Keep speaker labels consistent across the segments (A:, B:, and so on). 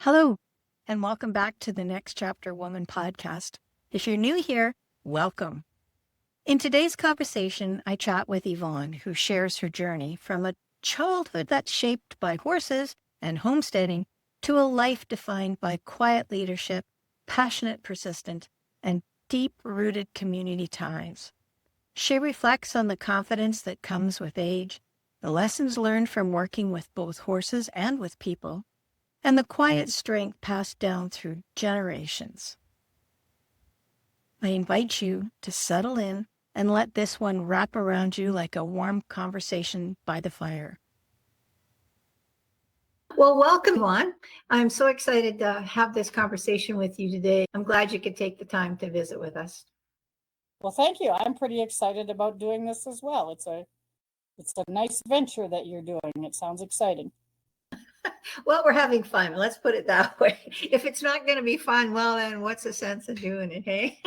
A: Hello, and welcome back to the Next Chapter Woman podcast. If you're new here, welcome. In today's conversation, I chat with Yvonne, who shares her journey from a childhood that's shaped by horses and homesteading to a life defined by quiet leadership, passionate persistence, and deep-rooted community ties. She reflects on the confidence that comes with age, the lessons learned from working with both horses and with people, and the quiet strength passed down through generations. I invite you to settle in and let this one wrap around you like a warm conversation by the fire.
B: Well, welcome, Yvonne. I'm so excited to have this conversation with you today. I'm glad you could take the time to visit with us.
C: Well, thank you. I'm pretty excited about doing this as well. It's a nice venture that you're doing. It sounds exciting.
B: Well, we're having fun. Let's put it that way. If it's not going to be fun, well, then what's the sense of doing it, hey?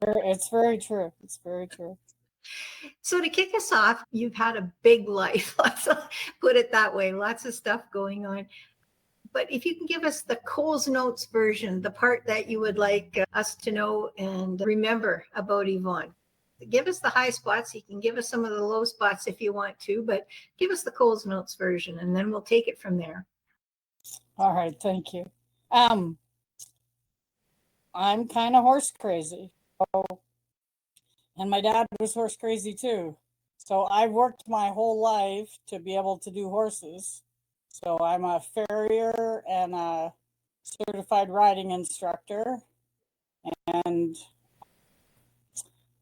C: It's very true. It's very true.
B: So to kick us off, you've had a big life. Put it that way. Lots of stuff going on. But if you can give us the Coles Notes version, the part that you would like us to know and remember about Yvonne. Give us the high spots. You can give us some of the low spots if you want to, but give us the Coles Notes version, and then we'll take it from there.
C: All right, thank you. I'm kind of horse crazy. And my dad was horse crazy too. So I've worked my whole life to be able to do horses. So I'm a farrier and a certified riding instructor, and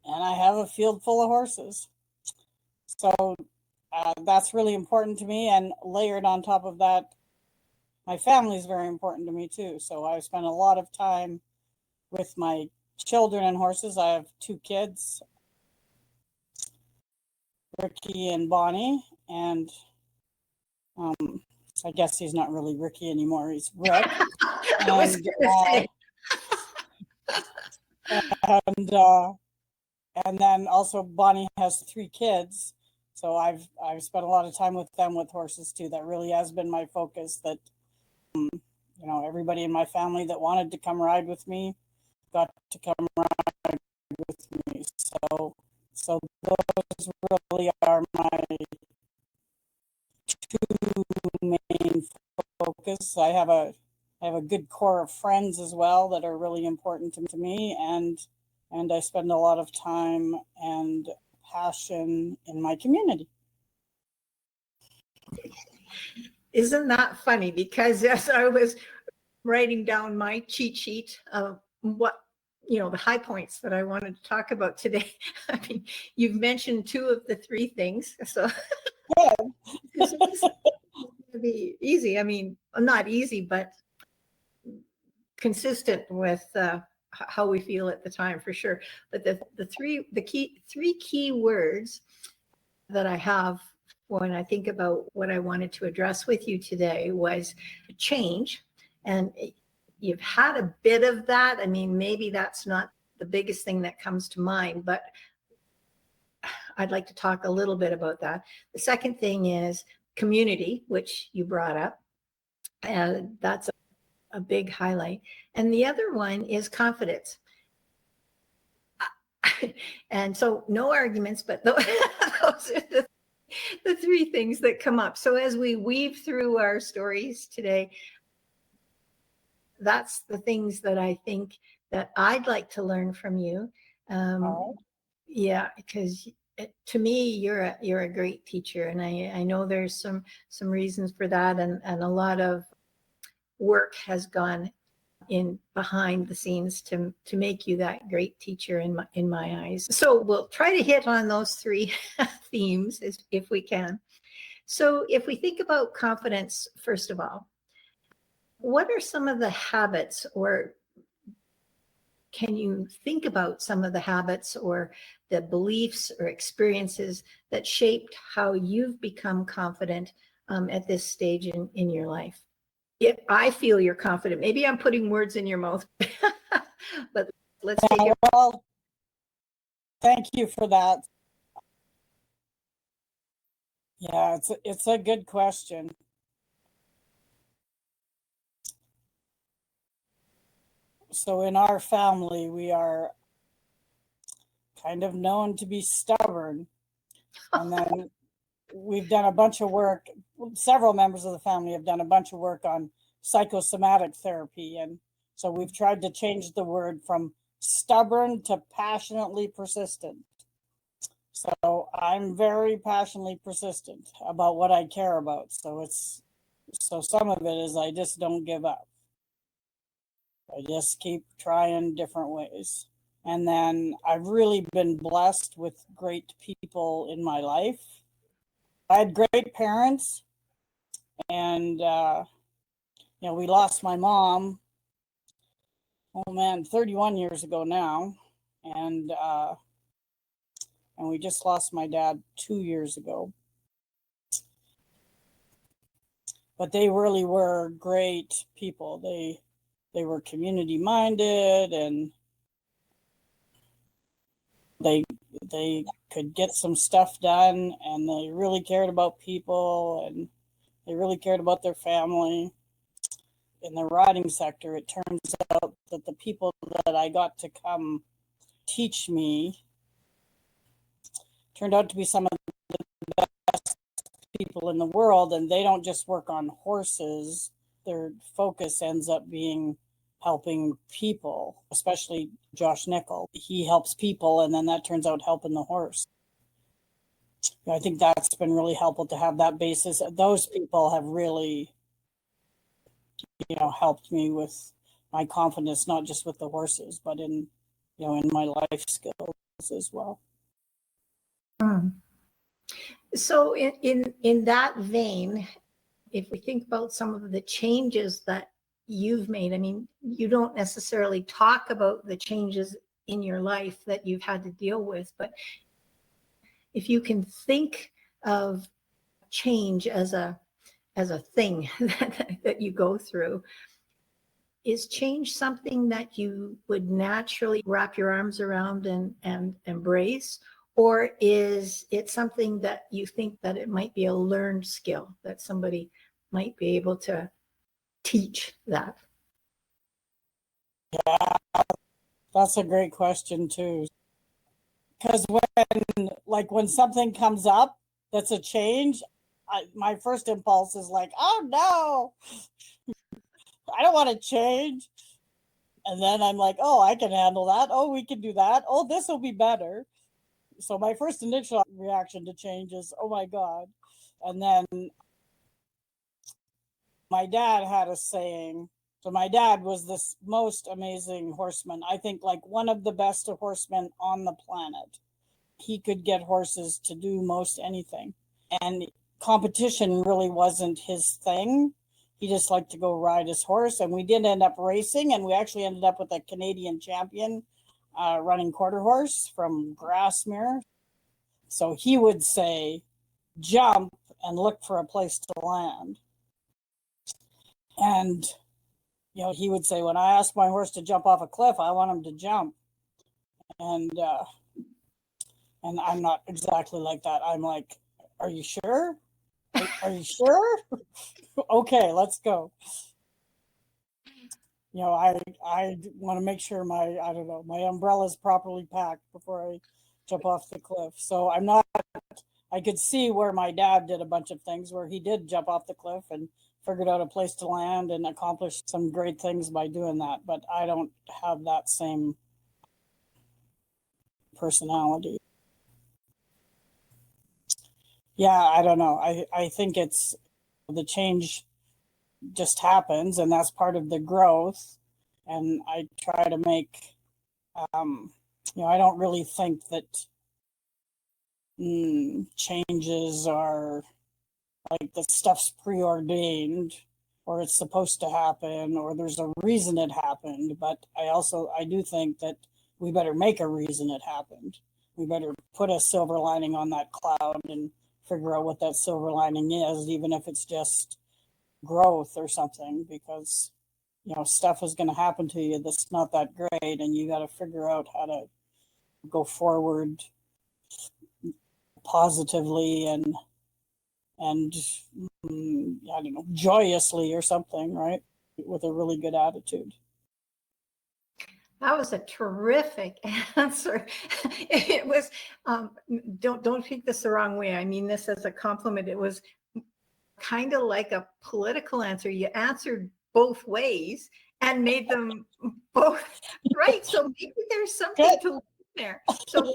C: I have a field full of horses. So that's really important to me. And layered on top of that, my family is very important to me too. So I spend a lot of time with my children and horses. I have 2 kids, Ricky and Bonnie, and I guess he's not really Ricky anymore. He's Rick. And then also Bonnie has 3 kids. So I've spent a lot of time with them with horses too. That really has been my focus. That everybody in my family that wanted to come ride with me got to come ride with me. So those really are my 2 main focus. I have a good core of friends as well that are really important to me, and I spend a lot of time and passion in my community.
B: Isn't that funny? Because as I was writing down my cheat sheet of what, the high points that I wanted to talk about today, I mean, you've mentioned 2 of the 3 things. So it's going to be easy. I mean, not easy, but consistent with how we feel at the time, for sure. But the 3 key words that I have when I think about what I wanted to address with you today was change. And you've had a bit of that. I mean, maybe that's not the biggest thing that comes to mind, but I'd like to talk a little bit about that. The second thing is community, which you brought up, and that's a big highlight. And the other one is confidence. And so no arguments, but those are the 3 things that come up. So as we weave through our stories today, that's the things that I think that I'd like to learn from you. Yeah, because to me, you're a great teacher, and I know there's some reasons for that, and a lot of work has gone in behind the scenes to make you that great teacher in my eyes. So we'll try to hit on those 3 themes if we can. So if we think about confidence, first of all, what are some of the habits, or can you think about some of the habits or the beliefs or experiences that shaped how you've become confident at this stage in your life? If I feel you're confident, maybe I'm putting words in your mouth, but let's take it.
C: Well, thank you for that. Yeah, it's a good question. So in our family, we are kind of known to be stubborn. And then we've done a bunch of work, several members of the family have done a bunch of work on psychosomatic therapy. And so we've tried to change the word from stubborn to passionately persistent. So I'm very passionately persistent about what I care about. So some of it is I just don't give up. I just keep trying different ways. And then I've really been blessed with great people in my life. I had great parents, and we lost my mom, 31 years ago now, and we just lost my dad 2 years ago. But they really were great people. They were community minded, and they could get some stuff done, and they really cared about people, and they really cared about their family. In the writing sector, it turns out that the people that I got to come teach me turned out to be some of the best people in the world, and they don't just work on horses. Their focus ends up being helping people, especially Josh Nickel. He helps people, and then that turns out helping the horse. I think that's been really helpful to have that basis. Those people have really, helped me with my confidence, not just with the horses, but in my life skills as well.
B: So in that vein, if we think about some of the changes that you've made, I mean, you don't necessarily talk about the changes in your life that you've had to deal with, but if you can think of change as a thing that you go through, is change something that you would naturally wrap your arms around and embrace? Or is it something that you think that it might be a learned skill, that somebody might be able to teach that?
C: Yeah, that's a great question too. Because when something comes up that's a change, my first impulse is like, oh no, I don't want to change. And then I'm like, oh, I can handle that. Oh, we can do that. Oh, this will be better. So my first initial reaction to change is, oh my God. And then my dad had a saying. So my dad was this most amazing horseman. I think like one of the best horsemen on the planet. He could get horses to do most anything. And competition really wasn't his thing. He just liked to go ride his horse. And we did end up racing, and we actually ended up with a Canadian champion running quarter horse from Grassmere. So he would say, jump and look for a place to land. And, he would say, when I ask my horse to jump off a cliff, I want him to jump. And I'm not exactly like that. I'm like, are you sure? Are you sure? Okay, let's go. I want to make sure my umbrella is properly packed before I jump off the cliff. So I could see where my dad did a bunch of things where he did jump off the cliff and figured out a place to land and accomplished some great things by doing that. But I don't have that same personality. Yeah, I don't know. I think it's the change just happens, and that's part of the growth. And I try to make, I don't really think that changes are like the stuff's preordained or it's supposed to happen or there's a reason it happened. But I do think that we better make a reason it happened. We better put a silver lining on that cloud and figure out what that silver lining is, even if it's just growth or something, because stuff is going to happen to you that's not that great, and you got to figure out how to go forward positively and I don't know, joyously or something, right? With a really good attitude.
B: That was a terrific answer. It was, don't take this the wrong way. I mean this as a compliment. It was kind of like a political answer. You answered both ways and made them both right. So maybe there's something to learn there. So,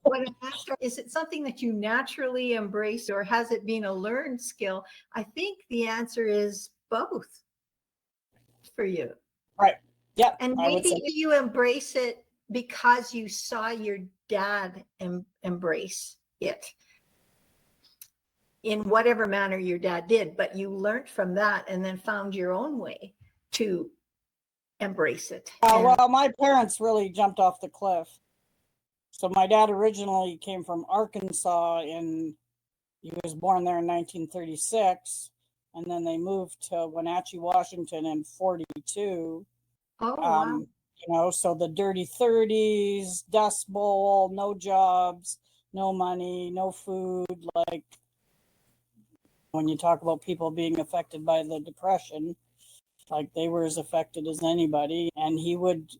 B: when I asked her, is it something that you naturally embrace or has it been a learned skill? I think the answer is both for you.
C: Right. Yeah.
B: And maybe you embrace it because you saw your dad embrace it in whatever manner your dad did, but you learned from that and then found your own way to embrace it.
C: Well, my parents really jumped off the cliff. So my dad originally came from Arkansas he was born there in 1936. And then they moved to Wenatchee, Washington in 42.
B: Oh, wow.
C: So the dirty 30s, Dust Bowl, no jobs, no money, no food. Like when you talk about people being affected by the Depression, like they were as affected as anybody. And he would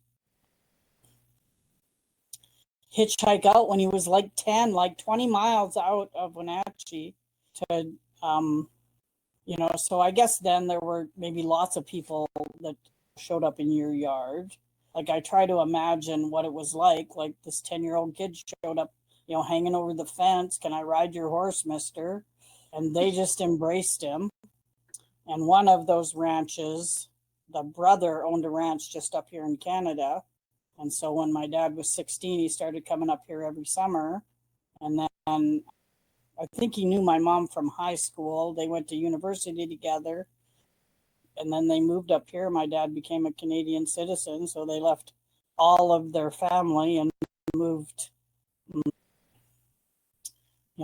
C: hitchhike out when he was like 10, like 20 miles out of Wenatchee to, so I guess then there were maybe lots of people that showed up in your yard. Like I try to imagine what it was like this 10-year-old kid showed up, hanging over the fence. Can I ride your horse, mister? And they just embraced him. And one of those ranches, the brother owned a ranch just up here in Canada. And so when my dad was 16, he started coming up here every summer. And then I think he knew my mom from high school. They went to university together. And then they moved up here. My dad became a Canadian citizen. So they left all of their family and moved,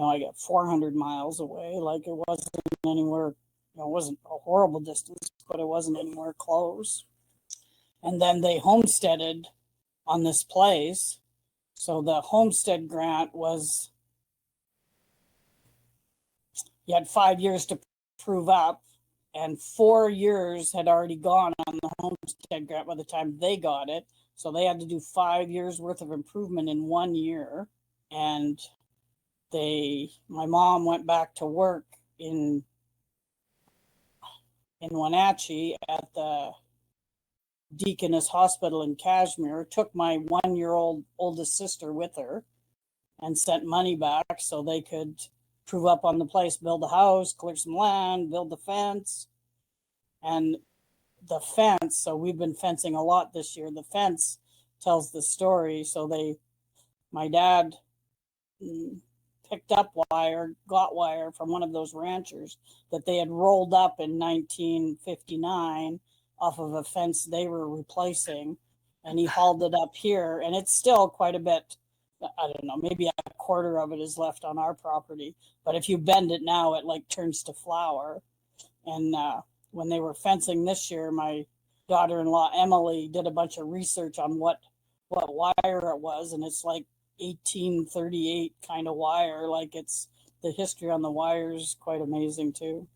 C: I got 400 miles away. Like it wasn't anywhere, it wasn't a horrible distance, but it wasn't anywhere close. And then they homesteaded on this place. So the homestead grant was, you had 5 years to prove up, and 4 years had already gone on the homestead grant by the time they got it. So they had to do 5 years worth of improvement in 1 year. And my mom went back to work in Wenatchee at the Deaconess Hospital in Kashmir, took my 1-year-old oldest sister with her and sent money back so they could prove up on the place, build a house, clear some land, build the fence. And the fence, so we've been fencing a lot this year. The fence tells the story. So my dad picked up got wire from one of those ranchers that they had rolled up in 1959 off of a fence they were replacing, and he hauled it up here, and it's still quite a bit. I don't know, maybe a quarter of it is left on our property, but if you bend it now, it like turns to flour. And when they were fencing this year, my daughter-in-law Emily did a bunch of research on what wire it was, and it's like 1838 kind of wire. Like it's the history on the wire is quite amazing too.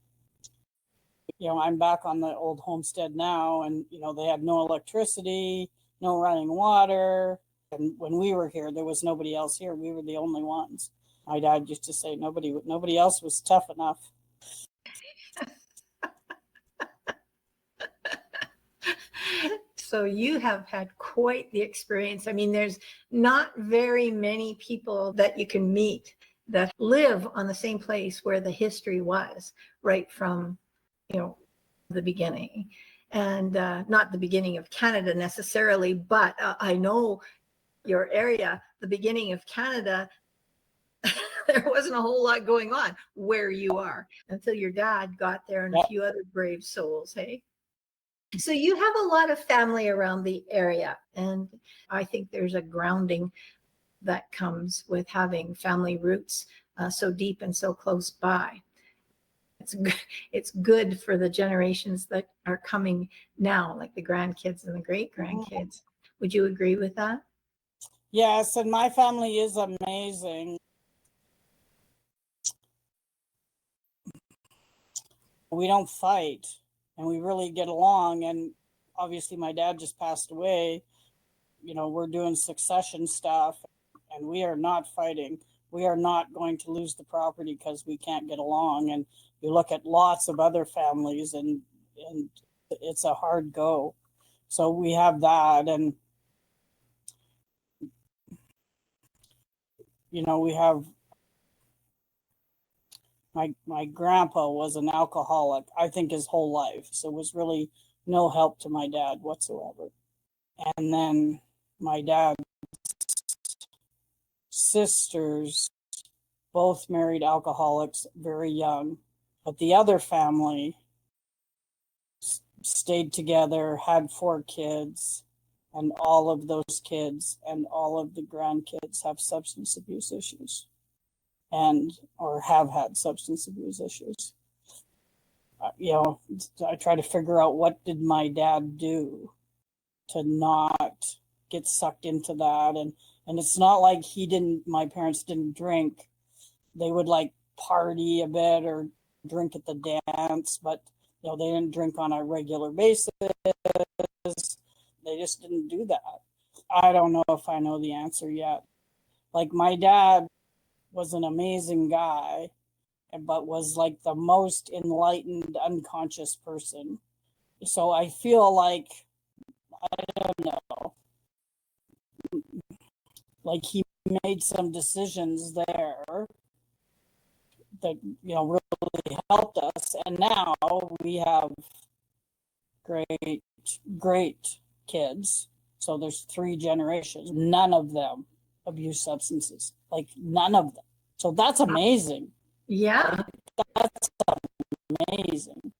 C: I'm back on the old homestead now, and they had no electricity, no running water. And when we were here, there was nobody else here. We were the only ones. My dad used to say nobody else was tough enough.
B: So you have had quite the experience. I mean, there's not very many people that you can meet that live on the same place where the history was right from, the beginning. And not the beginning of Canada necessarily, but I know your area, the beginning of Canada, there wasn't a whole lot going on where you are until your dad got there and a few other brave souls, hey? So you have a lot of family around the area, and I think there's a grounding that comes with having family roots so deep and so close by. It's good for the generations that are coming now, like the grandkids and the great-grandkids. Would you agree with that?
C: Yes, and my family is amazing. We don't fight, and we really get along. And obviously my dad just passed away, we're doing succession stuff, and we are not fighting. We are not going to lose the property because we can't get along. And you look at lots of other families, and it's a hard go. So we have that, and we have my grandpa was an alcoholic, I think, his whole life. So it was really no help to my dad whatsoever. And then my dad's sisters both married alcoholics very young, but the other family stayed together, had 4 kids, and all of those kids and all of the grandkids have substance abuse issues, or have had substance abuse issues. I try to figure out, what did my dad do to not get sucked into that. And it's not like my parents didn't drink. They would like party a bit or drink at the dance, but they didn't drink on a regular basis. They just didn't do that. I don't know if I know the answer yet. Like, my dad was an amazing guy, but was like the most enlightened, unconscious person. So I feel like, I don't know, like he made some decisions there that, really helped us. And now we have great kids. So there's 3 generations. None of them abuse substances, like none of them. So that's amazing.
B: Yeah.
C: That's amazing.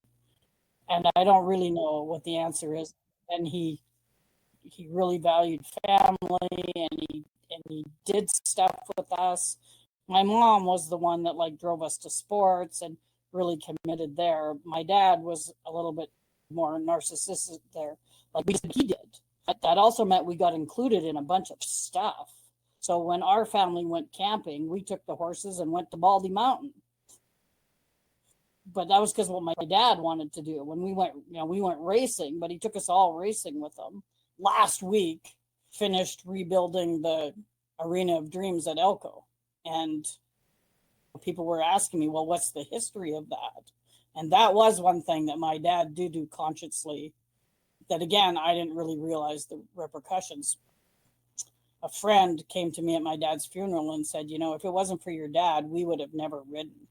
C: And I don't really know what the answer is. And he really valued family, and he did stuff with us. My mom was the one that like drove us to sports and really committed there. My dad was a little bit more narcissistic there, like he did. But that also meant we got included in a bunch of stuff. So when our family went camping, we took the horses and went to Baldy Mountain. But that was because what my dad wanted to do. When we went racing, but he took us all racing with him. Last week, finished rebuilding the Arena of Dreams at Elko. And people were asking me, well, what's the history of that? And that was one thing that my dad did do consciously, that, again, I didn't really realize the repercussions. A friend came to me at my dad's funeral and said, if it wasn't for your dad, we would have never ridden.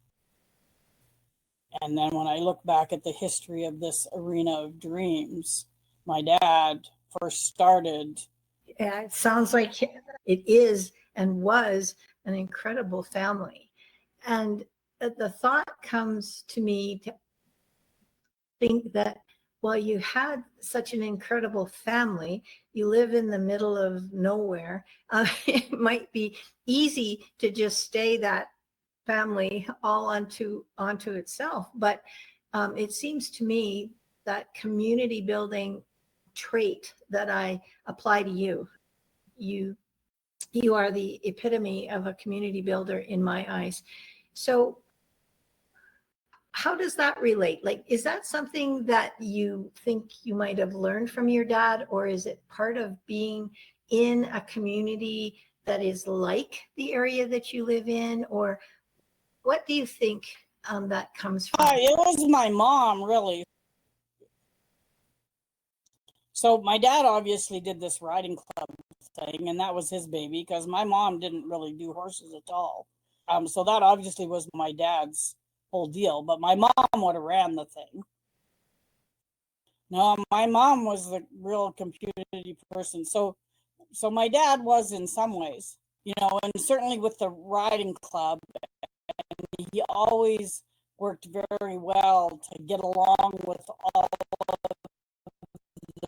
C: And then when I look back at the history of this Arena of Dreams, my dad first started.
B: Yeah, it sounds like it is and was an incredible family. And the thought comes to me to think that while you had such an incredible family, you live in the middle of nowhere. It might be easy to just stay that family all onto itself. But it seems to me that community building trait that I apply to you. You are the epitome of a community builder in my eyes. So how does that relate? Like, is that something that you think you might have learned from your dad, or is it part of being in a community that is like the area that you live in? Or what do you think that comes from?
C: It was my mom, really. So my dad obviously did this riding club thing, and that was his baby, because my mom didn't really do horses at all. So that obviously was my dad's whole deal, but my mom would have ran the thing. No, my mom was the real community person. So my dad was, in some ways, and certainly with the riding club, and he always worked very well to get along with all of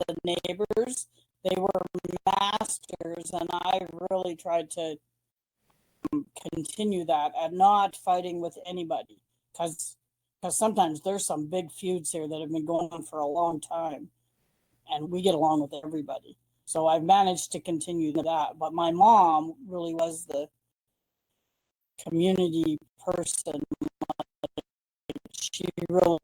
C: the neighbors. They were masters, and I really tried to continue that and not fighting with anybody, because sometimes there's some big feuds here that have been going on for a long time, and we get along with everybody. So I've managed to continue that. But my mom really was the community person. She really,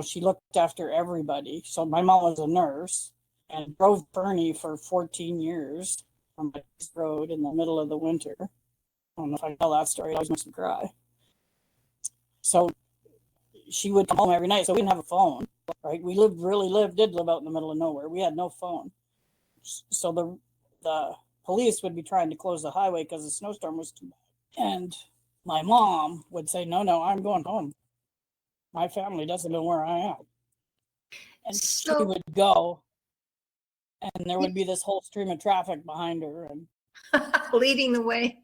C: she looked after everybody. So my mom was a nurse, and drove Bernie for 14 years from the road in the middle of the winter. I don't know if I tell that story, it always makes me cry. So she would come home every night, so we didn't have a phone, right? We did live out in the middle of nowhere. We had no phone. So the police would be trying to close the highway because the snowstorm was too bad. And my mom would say, no, I'm going home. My family doesn't know where I am. And she would go, and there would be this whole stream of traffic behind her, and
B: leading the way.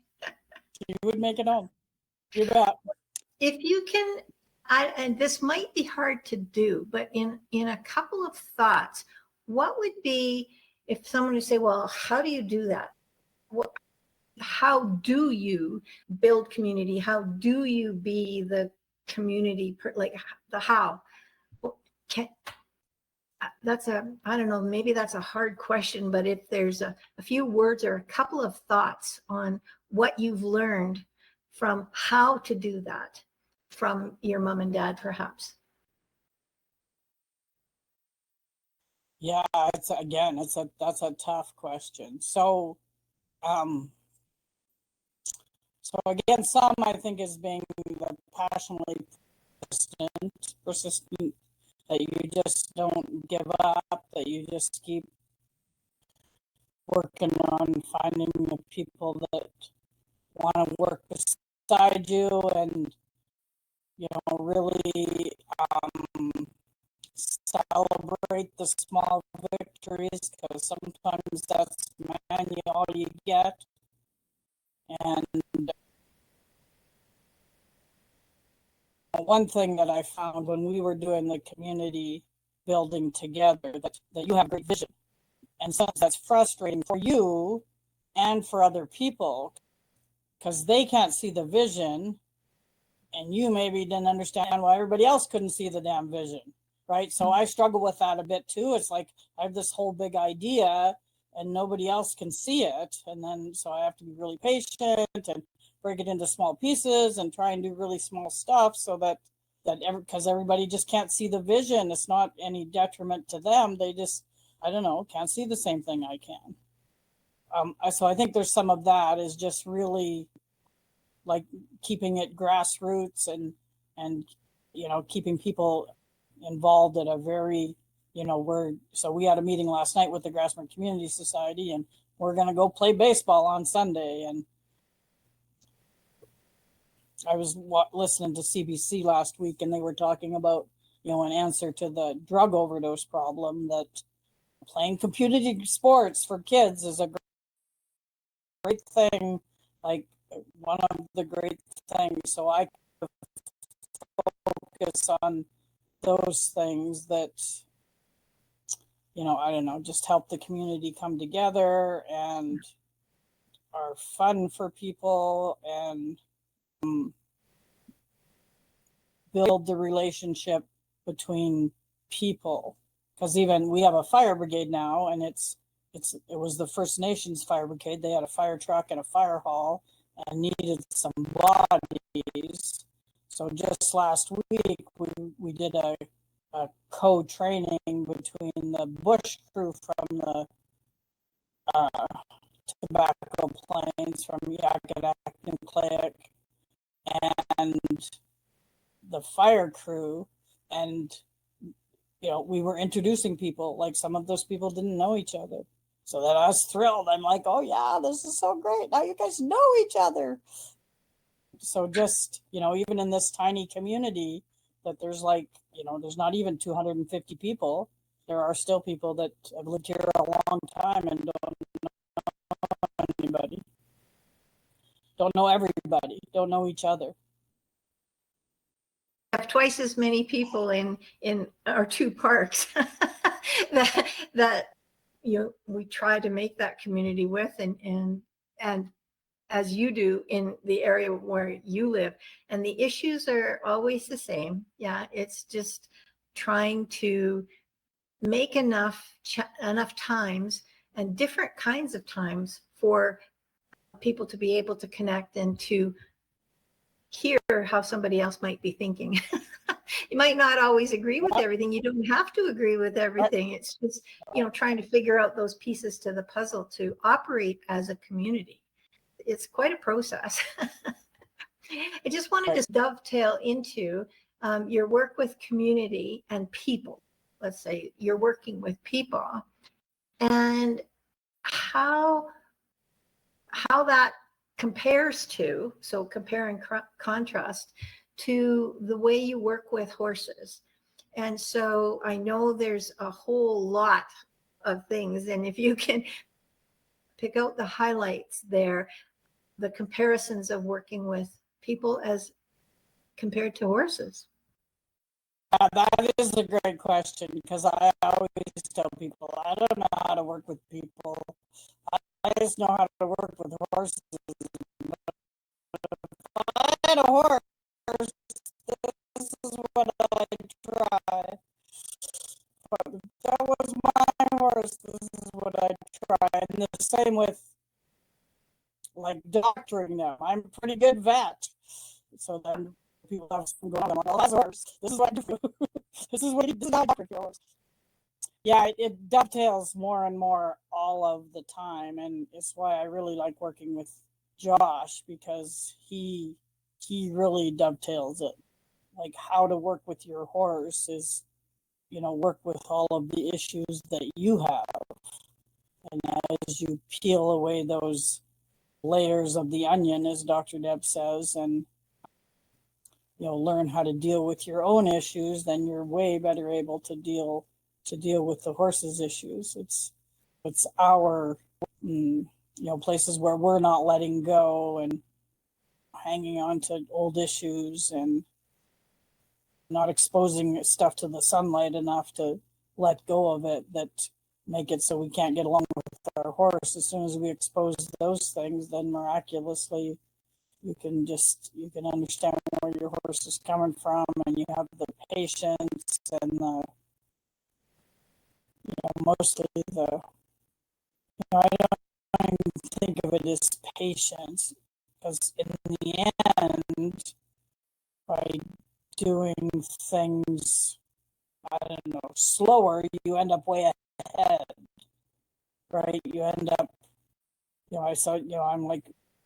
C: she would make it home. You bet.
B: If you can, and this might be hard to do, but in a couple of thoughts, what would be, if someone would say, well, how do you do that? How do you build community? How do you be the community, like the how? I don't know, maybe that's a hard question, but if there's a few words or a couple of thoughts on what you've learned from how to do that from your mom and dad, perhaps.
C: Yeah, that's a tough question. So again, some I think is being passionately persistent, that you just don't give up, that you just keep working on finding the people that want to work beside you, and really celebrate the small victories, because sometimes that's all you get. And one thing that I found when we were doing the community building together, that you have great vision, and sometimes that's frustrating for you and for other people, because they can't see the vision, and you maybe didn't understand why everybody else couldn't see the damn vision, right? So I struggle with that a bit too. It's like I have this whole big idea and nobody else can see it, and then so I have to be really patient and break it into small pieces and try and do really small stuff, so that because everybody just can't see the vision. It's not any detriment to them, they just, I don't know, can't see the same thing I can. So I think there's some of that is just really like keeping it grassroots, and keeping people involved at a very, we had a meeting last night with the Grassmere Community Society, and we're going to go play baseball on Sunday. And I was listening to CBC last week, and they were talking about, an answer to the drug overdose problem, that playing community sports for kids is a great thing, like one of the great things. So I focus on those things that, I don't know, just help the community come together and are fun for people, and build the relationship between people. Because even we have a fire brigade now, and it was the First Nations fire brigade. They had a fire truck and a fire hall and needed some bodies. So just last week we did a co-training between the bush crew from the tobacco plains from Yakatac and Clayock, and the fire crew. And we were introducing people, like some of those people didn't know each other, so that I was thrilled. I'm like, oh yeah, this is so great, now you guys know each other. So just, even in this tiny community, that there's like, there's not even 250 people, there are still people that have lived here a long time and don't know anybody, don't know everybody, don't know each other.
B: Have twice as many people in our two parks that we try to make that community with, and as you do in the area where you live, and the issues are always the same. Yeah, it's just trying to make enough times and different kinds of times for people to be able to connect and to hear how somebody else might be thinking. You might not always agree with everything. You don't have to agree with everything. It's just, trying to figure out those pieces to the puzzle to operate as a community. It's quite a process. I just wanted to dovetail into your work with community and people. Let's say you're working with people, and how that compares to, so compare and contrast to the way you work with horses. And so I know there's a whole lot of things, and if you can pick out the highlights there, the comparisons of working with people as compared to horses.
C: That is a great question, because I always tell people I don't know how to work with people. I just know how to work with horses. But if I had a horse, this is what I'd try. But if that was my horse, this is what I'd try. And the same with like doctoring them. I'm a pretty good vet. So then people have some going on. I'm like, oh, that's a horse. This is what I do. This is how I doctor your horse. Yeah, it dovetails more and more all of the time, and it's why I really like working with Josh, because he really dovetails it. Like, how to work with your horse is, work with all of the issues that you have, and as you peel away those layers of the onion, as Dr. Deb says, and learn how to deal with your own issues, then you're way better able to deal with the horse's issues. It's our places where we're not letting go and hanging on to old issues and not exposing stuff to the sunlight enough to let go of it, that make it so we can't get along with our horse. As soon as we expose those things, then miraculously you can understand where your horse is coming from, and you have the patience and the mostly I don't even think of it as patience, because in the end, by doing things, I don't know, slower, you end up way ahead, right? You end up, I'm like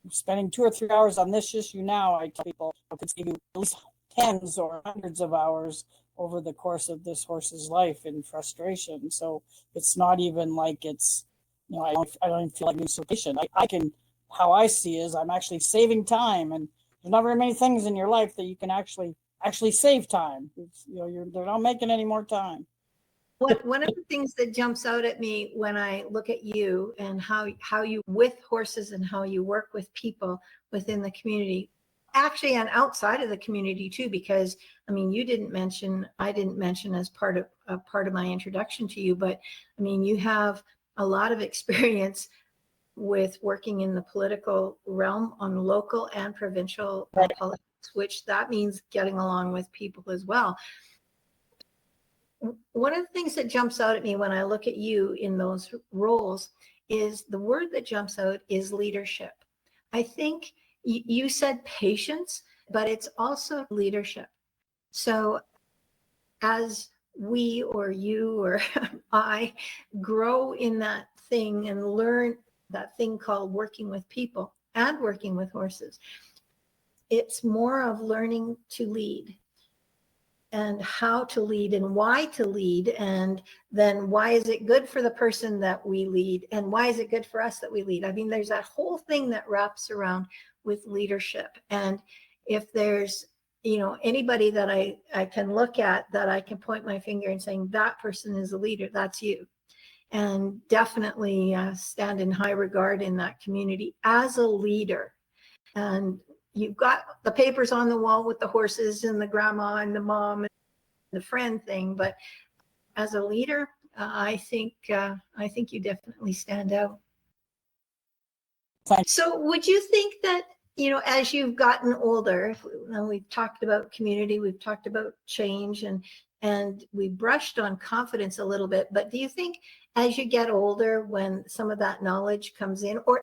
C: spending 2 or 3 hours on this issue now. I tell people I could save you at least tens or hundreds of hours over the course of this horse's life in frustration. So it's not even like it's, I don't even feel like usurpation. I can, how I see is I'm actually saving time, and there's not very many things in your life that you can actually save time. They're not making any more time.
B: One of the things that jumps out at me when I look at you and how you with horses and how you work with people within the community, actually, and outside of the community too, because I didn't mention as part of my introduction to you, but you have a lot of experience with working in the political realm on local and provincial politics, which that means getting along with people as well. One of the things that jumps out at me when I look at you in those roles is the word that jumps out is leadership. I think you said patience, but it's also leadership. So as we or you or I grow in that thing and learn that thing called working with people and working with horses, it's more of learning to lead, and how to lead and why to lead, and then why is it good for the person that we lead, and why is it good for us that we lead. There's that whole thing that wraps around with leadership. And if there's anybody that I can look at that I can point my finger and saying that person is a leader, that's you. And definitely stand in high regard in that community as a leader. And you've got the papers on the wall with the horses and the grandma and the mom and the friend thing, but as a leader, I think you definitely stand out.
C: Thanks.
B: So would you think that, as you've gotten older, we've talked about community, we've talked about change, and we brushed on confidence a little bit, but do you think as you get older, when some of that knowledge comes in, or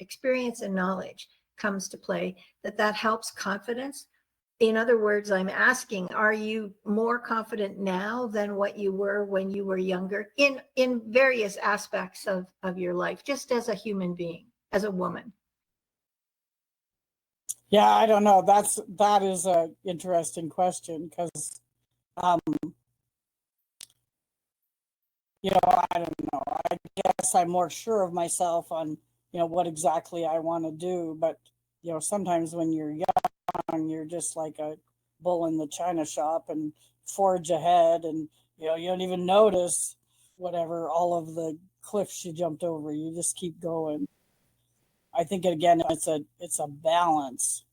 B: experience and knowledge comes to play, that helps confidence? in other words, I'm asking, are you more confident now than what you were when you were younger in various aspects of your life, just as a human being, as a woman?
C: Yeah, I don't know. That is a interesting question because, I don't know. I guess I'm more sure of myself on, what exactly I want to do. But, sometimes when you're young, you're just like a bull in the china shop and forge ahead, and, you don't even notice whatever, all of the cliffs you jumped over. You just keep going. I think, again, it's a balance.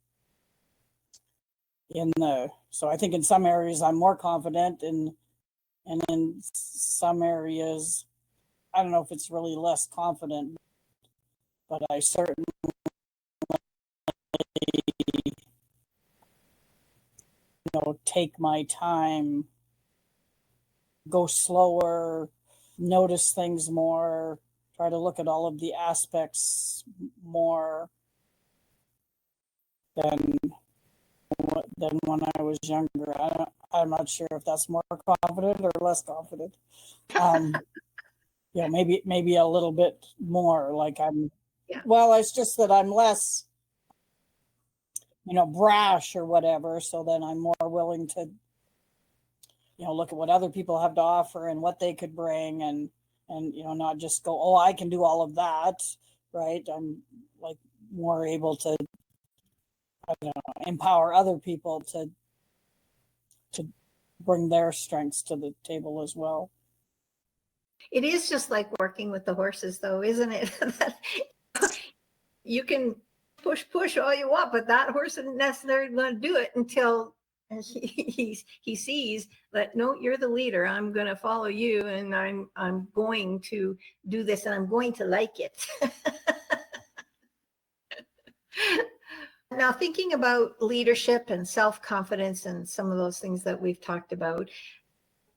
C: So I think in some areas I'm more confident, and in some areas I don't know if it's really less confident, but I certainly take my time, go slower, notice things more, try to look at all of the aspects more than when I was younger. I'm not sure if that's more confident or less confident. Maybe a little bit more. Like well, it's just that I'm less, brash or whatever. So then I'm more willing to, look at what other people have to offer and what they could bring, and not just go, oh, I can do all of that, right? I'm like more able to, I don't know, empower other people to bring their strengths to the table as well.
B: It is just like working with the horses, though, isn't it? You can push all you want, but that horse isn't necessarily going to do it until he sees that, no, you're the leader. I'm going to follow you, and I'm going to do this, and I'm going to like it. Now, thinking about leadership and self-confidence and some of those things that we've talked about,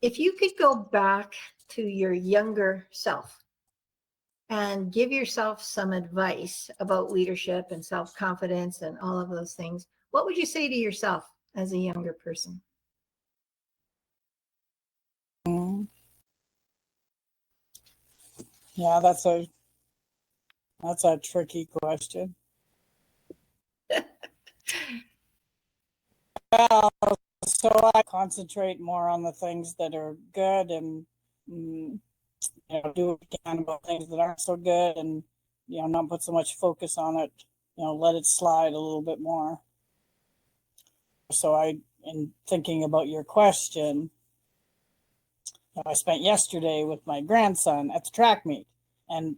B: if you could go back to your younger self and give yourself some advice about leadership and self-confidence and all of those things, what would you say to yourself as a younger person?
C: Yeah, that's a tricky question. Well, so I concentrate more on the things that are good, and do what we can about things that aren't so good, and not put so much focus on it. Let it slide a little bit more. So in thinking about your question, I spent yesterday with my grandson at the track meet, and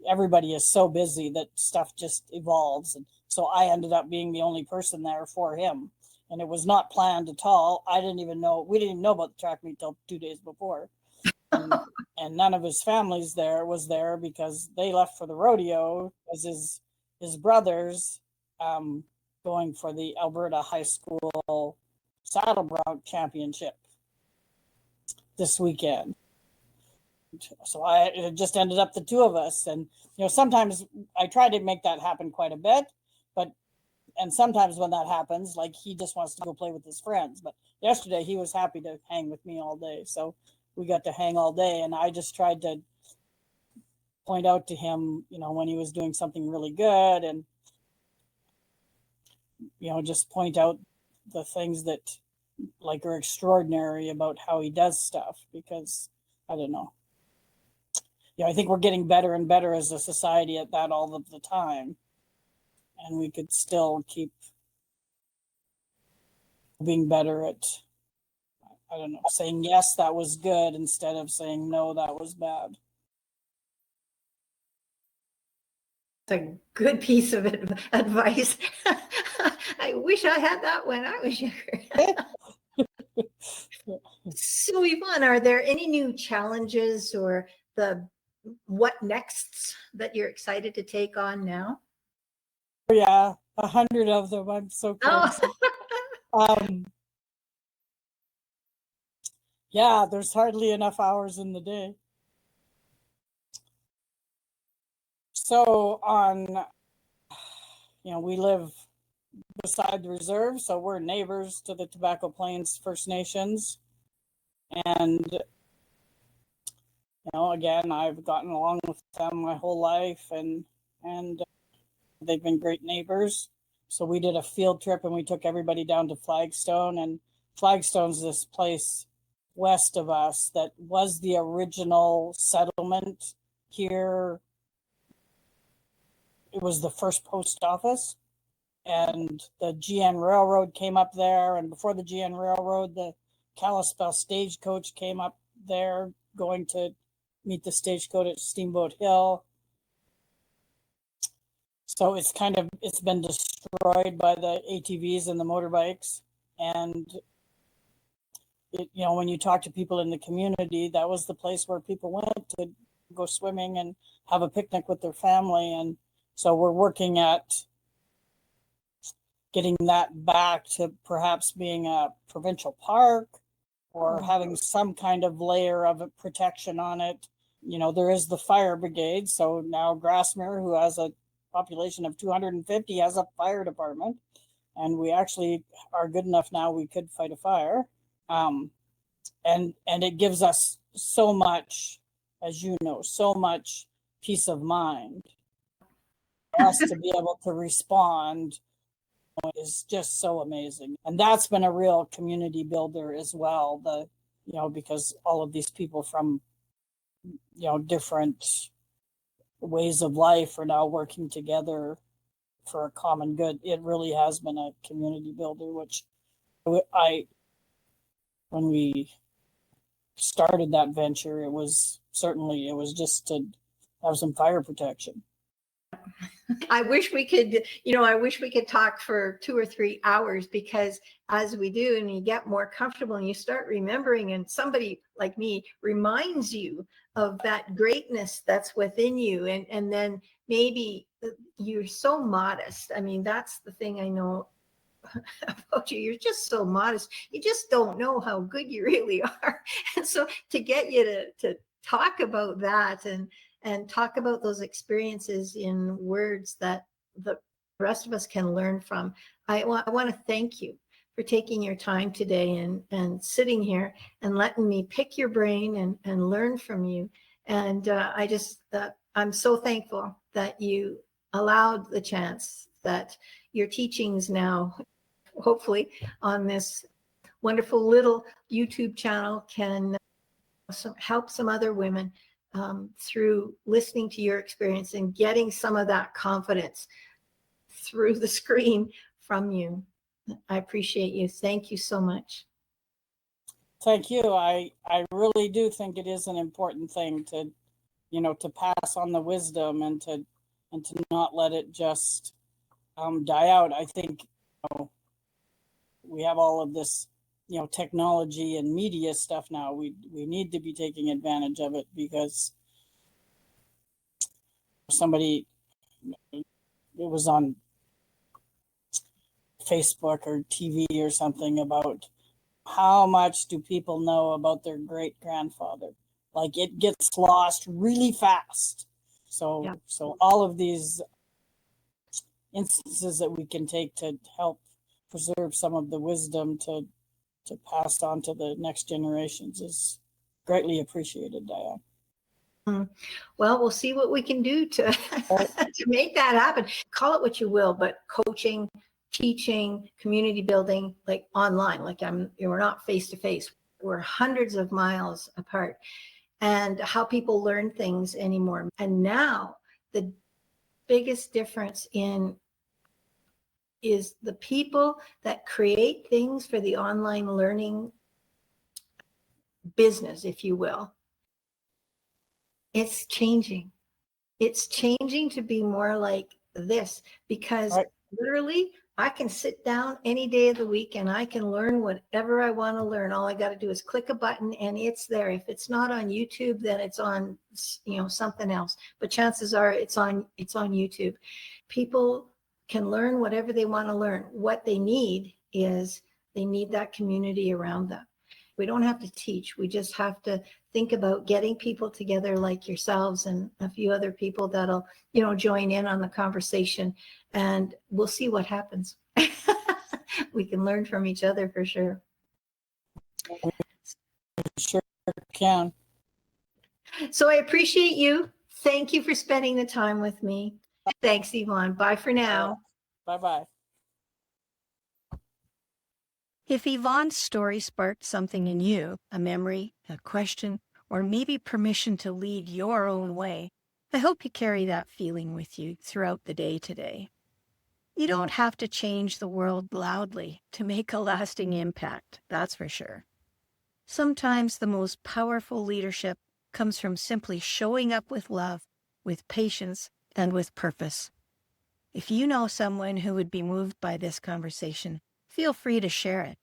C: everybody is so busy that stuff just evolves. And so I ended up being the only person there for him. And it was not planned at all. We didn't even know about the track meet till 2 days before. And none of his family's was there because they left for the rodeo, as his brothers going for the Alberta High School Saddle Bronc Championship this weekend. So it just ended up the two of us. And sometimes I try to make that happen quite a bit, and sometimes when that happens, like, he just wants to go play with his friends. But yesterday he was happy to hang with me all day, so we got to hang all day. And I just tried to point out to him, when he was doing something really good, and just point out the things that like are extraordinary about how he does stuff, because I don't know. I think we're getting better and better as a society at that all of the time. And we could still keep being better at, I don't know, saying, yes, that was good, instead of saying, no, that was bad.
B: It's a good piece of advice. I wish I had that when I was younger. So, Yvonne, are there any new challenges or the what nexts that you're excited to take on now?
C: Yeah, 100 of them. I'm so close. Yeah, there's hardly enough hours in the day. So we live beside the reserve, so we're neighbors to the Tobacco Plains First Nations. And, again, I've gotten along with them my whole life, and they've been great neighbors. So we did a field trip and we took everybody down to Flagstone, and Flagstone's this place west of us that was the original settlement here. It was the first post office, and the GN Railroad came up there, and before the GN Railroad, the Kalispell stagecoach came up there going to meet the stagecoach at Steamboat Hill. So it's been destroyed by the ATVs and the motorbikes. And when you talk to people in the community, that was the place where people went to go swimming and have a picnic with their family. And so we're working at getting that back to perhaps being a provincial park, or having some kind of layer of protection on it. There is the fire brigade. So now Grassmere, who has a population of 250, has a fire department. And we actually are good enough now, we could fight a fire. And it gives us so much, as you know, so much peace of mind. For us to be able to respond is just so amazing. And that's been a real community builder as well, because all of these people from, different ways of life are now working together for a common good. It really has been a community builder, which when we started that venture, it was just to have some fire protection.
B: I wish we could talk for 2 or 3 hours, because as we do and you get more comfortable and you start remembering, and somebody like me reminds you of that greatness that's within you, and then maybe you're so modest. I mean, that's the thing I know about you. You're just so modest. You just don't know how good you really are. And so to get you to talk about that and talk about those experiences in words that the rest of us can learn from. I want to thank you for taking your time today and sitting here and letting me pick your brain and learn from you. And I'm so thankful that you allowed the chance that your teachings now, hopefully on this wonderful little YouTube channel, can help some other women through listening to your experience and getting some of that confidence through the screen from you. I appreciate you. Thank you so much.
C: Thank you. I really do think it is an important thing to, to pass on the wisdom and to not let it just die out. I think we have all of this, technology and media stuff now. We need to be taking advantage of it, because it was on Facebook or TV or something about how much do people know about their great grandfather. Like, it gets lost really fast. So
B: Yeah.
C: So all of these instances that we can take to help preserve some of the wisdom to pass on to the next generations is greatly appreciated, Diane.
B: Well, we'll see what we can do to to make that happen. Call it what you will, but coaching, teaching, community building, like online, we're not face to face. We're hundreds of miles apart. And how people learn things anymore. And now the biggest difference is the people that create things for the online learning business, if you will. It's changing. It's changing to be more like this, because literally I can sit down any day of the week and I can learn whatever I want to learn. All I got to do is click a button and it's there. If it's not on YouTube, then it's on, something else. But chances are it's on YouTube. People can learn whatever they want to learn. What they need is they need that community around them. We don't have to teach. We just have to think about getting people together like yourselves and a few other people that'll, join in on the conversation, and we'll see what happens. We can learn from each other for sure.
C: We sure can.
B: So I appreciate you. Thank you for spending the time with me. Thanks, Yvonne. Bye for now.
C: Bye-bye.
A: If Yvonne's story sparked something in you, a memory, a question, or maybe permission to lead your own way, I hope you carry that feeling with you throughout the day today. You don't have to change the world loudly to make a lasting impact, that's for sure. Sometimes the most powerful leadership comes from simply showing up with love, with patience, and with purpose. If you know someone who would be moved by this conversation, feel free to share it.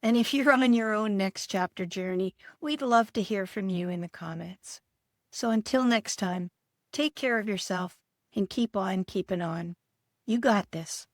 A: And if you're on your own next chapter journey, we'd love to hear from you in the comments. So until next time, take care of yourself and keep on keeping on. You got this.